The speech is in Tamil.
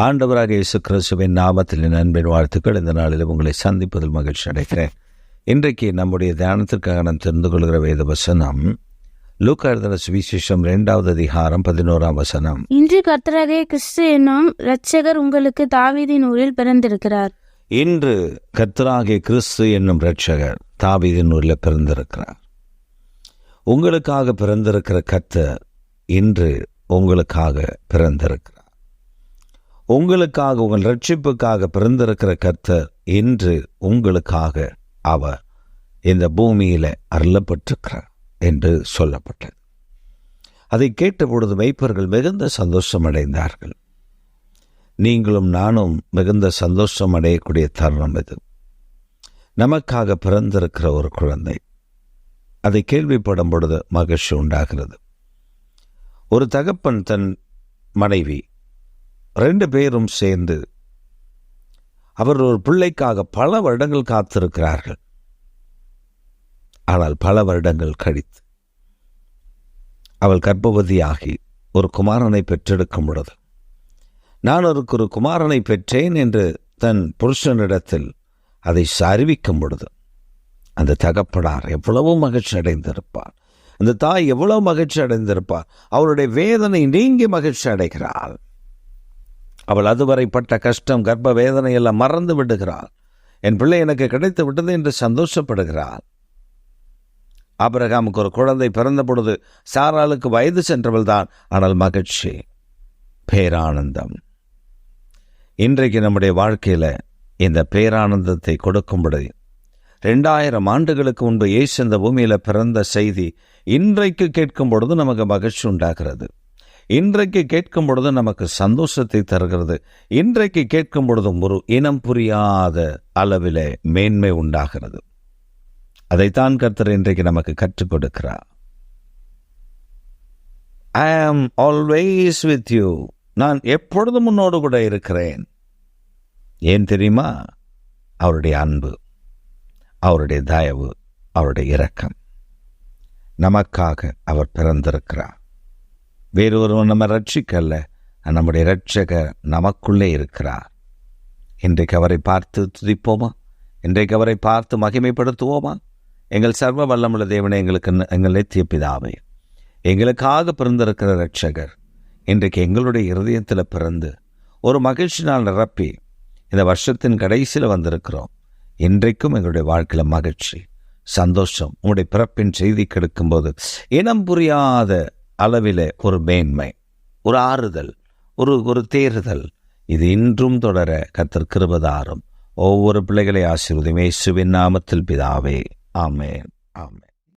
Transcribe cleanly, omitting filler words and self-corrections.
ஆண்டவராக இயேசு கிறிஸ்துவின் நாமத்தில் அன்பின் வாழ்த்துக்கள். இந்த நாளில் உங்களை சந்திப்பதில் மகிழ்ச்சி அடைகிறேன். இன்றைக்கு நம்முடைய தியானத்திற்காக நாம் தெரிந்து கொள்கிற வேத வசனம் லூக்கா எழுதின சுவிசேஷம் 2வது அதிகாரம் 11ஆம் வசனம். இன்று கர்த்தராகிய கிறிஸ்து என்னும் இரட்சகர் உங்களுக்கு தாவீதின் ஊரில் பிறந்திருக்கிறார். இன்று கர்த்தராகிய கிறிஸ்து என்னும் இரட்சகர் தாவீதின் ஊரில் பிறந்திருக்கிறார். உங்களுக்காக பிறந்திருக்கிற கர்த்தர் இன்று உங்களுக்காக பிறந்திருக்கிறார். உங்களுக்காக, உங்கள் ரட்சிப்புக்காக பிறந்திருக்கிற கர்த்தர் இன்று உங்களுக்காக அவர் இந்த பூமியில அருளப்பட்டிருக்கிறார் என்று சொல்லப்பட்டது. அதை கேட்ட பொழுது மேய்ப்பர்கள் மிகுந்த சந்தோஷம் அடைந்தார்கள். நீங்களும் நானும் மிகுந்த சந்தோஷம் அடையக்கூடிய தருணம் இது. நமக்காக பிறந்திருக்கிற ஒரு குழந்தை, அதை கேள்விப்படும் பொழுது மகிழ்ச்சி உண்டாகிறது. ஒரு தகப்பன் தன் மனைவி 2 பேரும் சேர்ந்து அவர் ஒரு பிள்ளைக்காக பல வருடங்கள் காத்திருக்கிறார்கள். ஆனால் பல வருடங்கள் கழித்து அவள் கர்ப்பவதியாகி ஒரு குமாரனை பெற்றெடுக்கும் பொழுது, நான் ஒரு குமாரனை பெற்றேன் என்று தன் புருஷனிடத்தில் அதை அறிவிக்கும் பொழுது அந்த தகப்பனார் எவ்வளவு மகிழ்ச்சி அடைந்திருப்பார், அந்த தாய் எவ்வளவு மகிழ்ச்சி அடைந்திருப்பார். அவருடைய வேதனை நீங்கி மகிழ்ச்சி அடைகிறாள். அவள் அதுவரை பட்ட கஷ்டம், கர்ப்ப வேதனை எல்லாம் மறந்து விடுகிறாள். என் பிள்ளை எனக்கு கிடைத்து விட்டது என்று சந்தோஷப்படுகிறாள். ஆபிரகாமுக்கு ஒரு குழந்தை பிறந்த பொழுது சாராளுக்கு வயது சென்றவள் தான், ஆனால் மகிழ்ச்சி, பேரானந்தம். இன்றைக்கு நம்முடைய வாழ்க்கையில இந்த பேரானந்தத்தை கொடுக்கும்படி 2000 ஆண்டுகளுக்கு முன்பு இயேசு இந்த பூமியில பிறந்த செய்தி இன்றைக்கு கேட்கும் பொழுது நமக்கு மகிழ்ச்சி உண்டாகிறது. இன்றைக்கு கேட்கும் பொழுது நமக்கு சந்தோஷத்தை தருகிறது. இன்றைக்கு கேட்கும் பொழுதும் ஒரு இனம் புரியாத அளவிலே மேன்மை உண்டாகிறது. அதைத்தான் கர்த்தர் இன்றைக்கு நமக்கு கற்றுக் கொடுக்கிறார். I am always with you. நான் எப்பொழுதும் உன்னோடு கூட இருக்கிறேன். ஏன் தெரியுமா? அவருடைய அன்பு, அவருடைய தயவு, அவருடைய இரக்கம். நமக்காக அவர் பிறந்திருக்கிறார். வேறொருவன் நம்ம ரட்சிக்கல்ல, நம்முடைய இரட்சகர் நமக்குள்ளே இருக்கிறார். இன்றைக்கு அவரை பார்த்து துதிப்போமா? இன்றைக்கு அவரை பார்த்து மகிமைப்படுத்துவோமா? எங்கள் சர்வ வல்லமுள்ள தேவனே, எங்கள் நித்திய பிதாவே, எங்களுக்காக பிறந்திருக்கிற இரட்சகர் இன்றைக்கு எங்களுடைய இருதயத்தில் பிறந்து ஒரு மகிழ்ச்சினால் நிரப்பி இந்த வருஷத்தின் கடைசியில் வந்திருக்கிறோம். இன்றைக்கும் எங்களுடைய வாழ்க்கையில் மகிழ்ச்சி, சந்தோஷம். உங்களுடைய பிறப்பின் செய்தி கெடுக்கும்போது இனம் புரியாத அளவிலே ஒரு மேன்மை, ஒரு ஆறுதல், ஒரு தேறுதல், இது இன்றும் தொடர கர்த்தர் கிருபை தாரும். ஒவ்வொரு பிள்ளைகளை ஆசீர்வதியும். இயேசுவின் நாமத்தில் பிதாவே, ஆமென், ஆமென்.